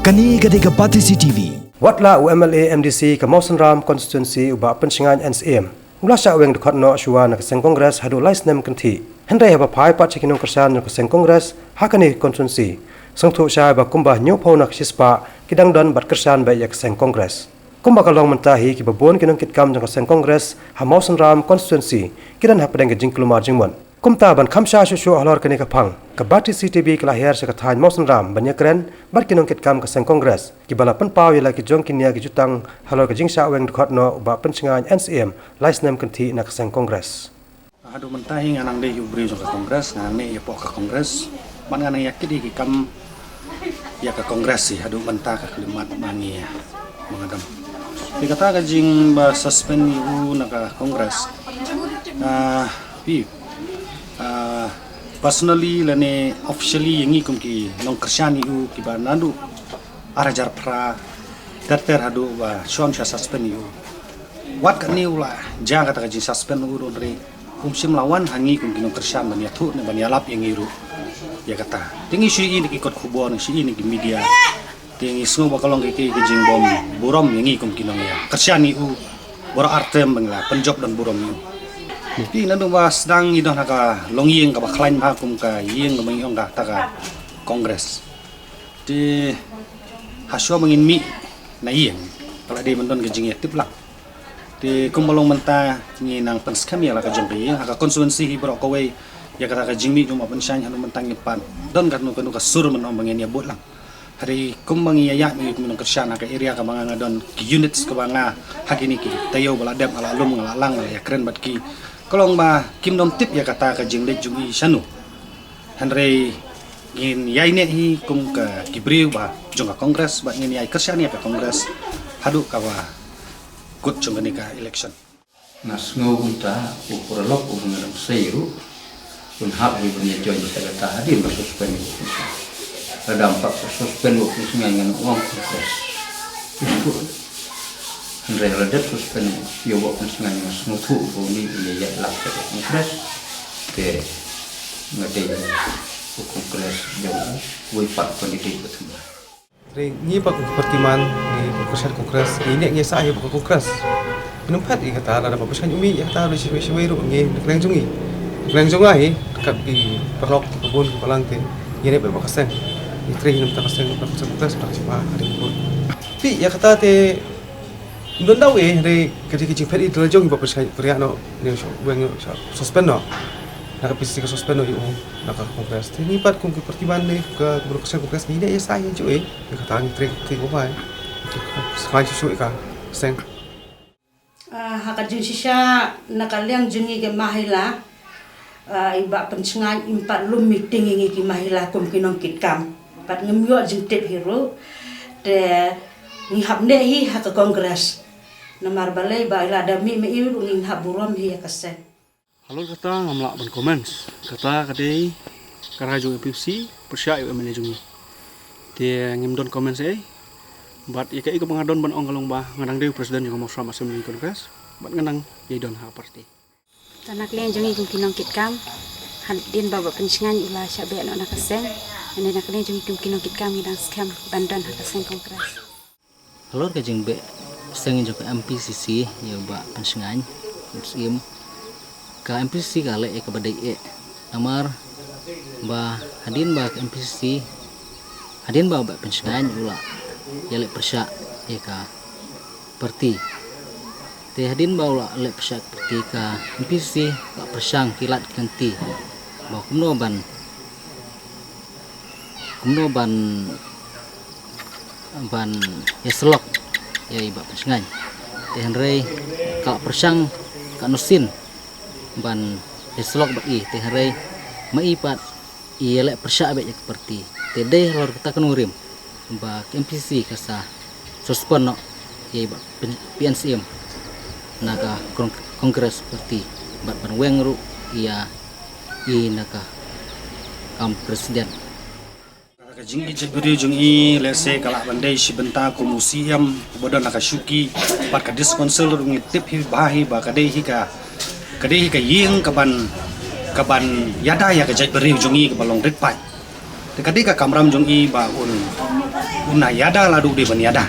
Kani Gadega Pati CTV. Watla UMLA MDC ke Mawson Ram constituency uba pensingan NCM. Ula sya weng dekat no shua na keseng kongres hadu lais nem kenti. Hendai haba pai pat cikinong kersan na keseng kongres hakani constituency. Sangtu sya ba kumbah nyopau na kesispa kidang don bat kersan ba ya keseng kongres. Kumbah kalong mentahi ki babon kinong kitkam na keseng kongres ha Mawson Ram constituency kidan ha pedang jing kelumar jingmon. Kumta ban khamsha shushu halor kani kapang kabati CTV kelahir sekathan Mawson Ram banyak keren bar kinong kitkam keseng kongres ki bala penpau yala ki jong kinia ki jutang halor ke jingsa weng dekat no uba pensingan NCM lais nem kenti na keseng kongres. Hadu mentahi nganang deh ubri ke kongres nganang ne ya pok ke kongres ban nganang yakit di kam ya ke kongres sih hadu mentah ke kelimat mangi mengadam dikata ka jing ba suspend yu na ka kongres personally lane officially yangi kum ki nong kersyani yu ki ba nandu arajar pra dater hadu ba shon sha suspend yu wat ka ni ula jang kata ka jing suspend uru dari sim lawan hangi kum kinong kersyan ban yathu ne ban yalap yang iru ya kata tingi shi ini ki kot khubon shi ini ki media tingi sngo bakalong ki jing bom burom yangi kum kinong ya kersyani u bora artem bangla penjob dan burom yu pi nandu ba sedang idon haka longyeng ka ba klain ba kum ka yeng ngamang yong ka taka kongres di hasyo mangin mi na yeng kala di mendon ke jing tip lang di kumbalong menta ni nang penskam ya la ka jengki haka konstituensi hi bro kowe ya kata ka jingmi cuma pensang hanu mentang nyepan don kan nu ka sur menom bangen ya bot lang hari kumbang ya mi minong kersyana ka area ka mga don ki units ka banga hakini ki tayo baladam ala lum ngalalang ya keren bat ki kolong ba kimdom tip ya kata ka jingde jungi sanu hanrei ngin yai ne hi kum ka kibriu ba jong ka kongres ba ngin yai kersyani ka kongres hadu ka ba kut jong ka election nas ngobunta upuralok ubungan seiru pun hak di punya join kita kata hadir bersuspend ada 4 suspend waktu dengan uang kongres itu Andre Radet suspend yo buat dengan snutu bumi ya lak kongres ke ngade kongres jauh wipat pendidik betul Ni pak pertiman di kongres kongres ini ngi saya buka kongres penempat kata ada papaskan umi ya kata ada siwe ru ngi kleng jungi kleng jungai dekat di pelok kebun kepalang te ini berapa kaseng itri hidup tak kaseng kongres tak siapa hari kebun pi ya kata te don daw re kadi kicing pedi telajong papaskan pria no ni weng suspend no nakapisi ka suspend no yu naka kongres ini pat kung pertiman ni ke kongres ini ya saya cuy kata ang tri ko ba sekali susu ka seng hakajun sisya nakaliang jungi ke mahila iba pensingan impat lum meeting ingi ki mahila kum kinong kitkam pat ngemyo jing tip hero de ni habne hi hak kongres namar balai ba ila da mi iru ngin haburom hi kasen halo kata ngamla ban comments kata kadai karaju MPC persya yu manajungi dia ngimdon comments bat ya kai ko pangadon ban ong kalong ba nganang dew presiden yang Mawson Ram Assembly Congress bat nganang yaidon ha party tanak len jungi kum kinong kitkam hadin baba pensingan ula syabe no nakaseng ane nak len jungi kum kinong kitkam ngidang scam bandan ha kaseng kongres halor ka jingbe seng jok MPCC ya ba pensingan muslim ka MPCC kale ka badai namar ba hadin ba MPCC hadin ba pensingan ula yale persya ya ka parti te hadin baula le persya parti ka MPC ka persang kilat kanti ba kumno ban ya selok ya iba pensingan te henrei ka persang ka nusin ban ya selok ba i te henrei maipat yale persya be ya parti te de lor kita kenurim ba MPC kasa suspend no ya ba PNCM naga kongres seperti bat weng ru ya i naga kam presiden ka jingi jebri jungi lese kala bandai si benta ko museum bodo naka syuki pat ka diskonsel ngi tip hi bahi ba kadai hi ka yeng kaban yada ya ka jebri jungi ka balong red pai te kadai ka kamram jungi ba un una yada ladu de ban yada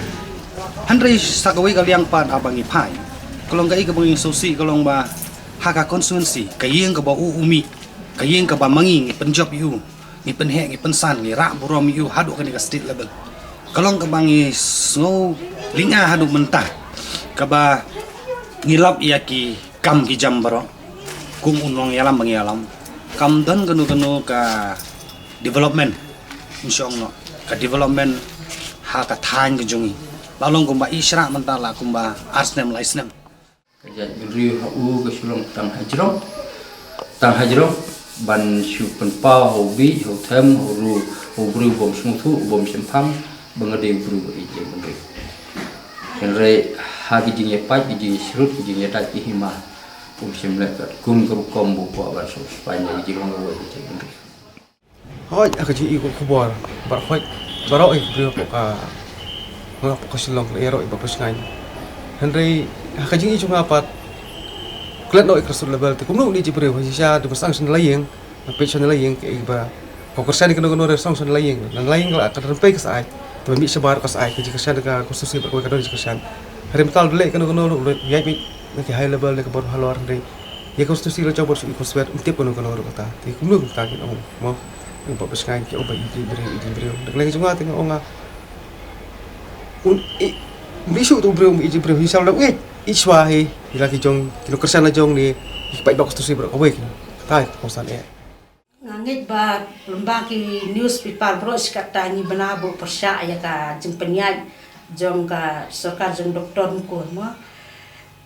handre sakawai kaliang pan abangi pai kalong gai kabang sosi kalong ba haka konstituensi kayeng ka ba umi kayeng ka ba mangi ngi penjob yu ngi penhe ngi pensan ngi ra burom yu hadu ka ni ka state level kalong ka bangi snow linga hadu mentah ka ba ngilap yaki kam ki jam baro kum unong yalam bangi alam kam dan kanu ka development insyaallah ka development haka than ke jungi lalong kumba isra mentala kumba arsnem laisnem kerja riu hu ke sulong tang hajro ban shu pen pa hobi hotem ru bru bom smutu bom sempang bangade bru ije bangade kenre hagi jinge pat jinge srut jinge tat hima bom semle kum kombo ko bar so spanya ije bangade ije bangade hoi akaji iko kubor bar hoi barok bru ka ngap ko silong ero iba pesngan Henry hakajing ichu ngapat klet no ikrasul level te kumno ni jibre hosisha de pasang sen layeng na pechon layeng ke iba pokursan ke no resong sen layeng nan layeng la ka rempe ke sai te mi sebar ka sai ke jikasan ka konstruksi berkoy ka do jikasan hari metal dele ke no yai mi ke high level ke bor halor Henry ye konstruksi lo coba su ikoswet untip ko no kata te kumno ta ke no mo iba pesngan ke oba jibre de leng junga te nga un bisu tu bro iji bro hisal dak we iswa he lagi jong kilo kersan jong ni ipai box tu si bro kowe tai kosan e ngit ba lembaki newspaper bro sekata ni benabo persya ya ka jeng penyai jong ka sokar jong doktor ko mo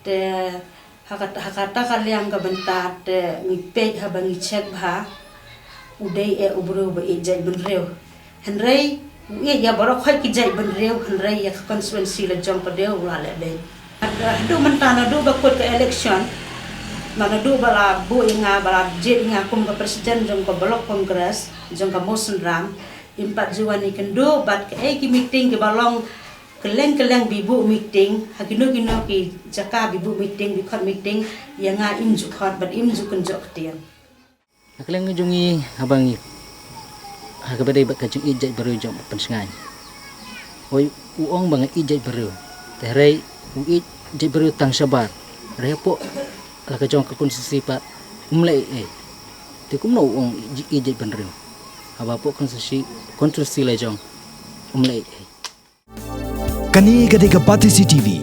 te hakata kaliang ka bentat te ngipej ha bangi cek ba udai e ubro ba ijai benreu henrei ya baru kau kijai benreu henrei ya konstituensi la jong padeu wala be adu mentana du bakut ke election mana du bala bu inga bala jet inga kum ke presiden jong ke blok kongres jong ke motion ram impat juani kendo bat ke ki meeting ke balong keleng bibu meeting hakino ki jaka bibu meeting bikot meeting yang nga imju khot bat imju kenjok tiang keleng jungi abangi hakabade ba kajung ijai baru jom pensengai oi uong bang ijai baru terei ijai baru tang sabar repo la kajong ka konstitusi pat umlei te kumno uong ijai baru aba po konstitusi la jong umlei Kani Gadega Pati CTV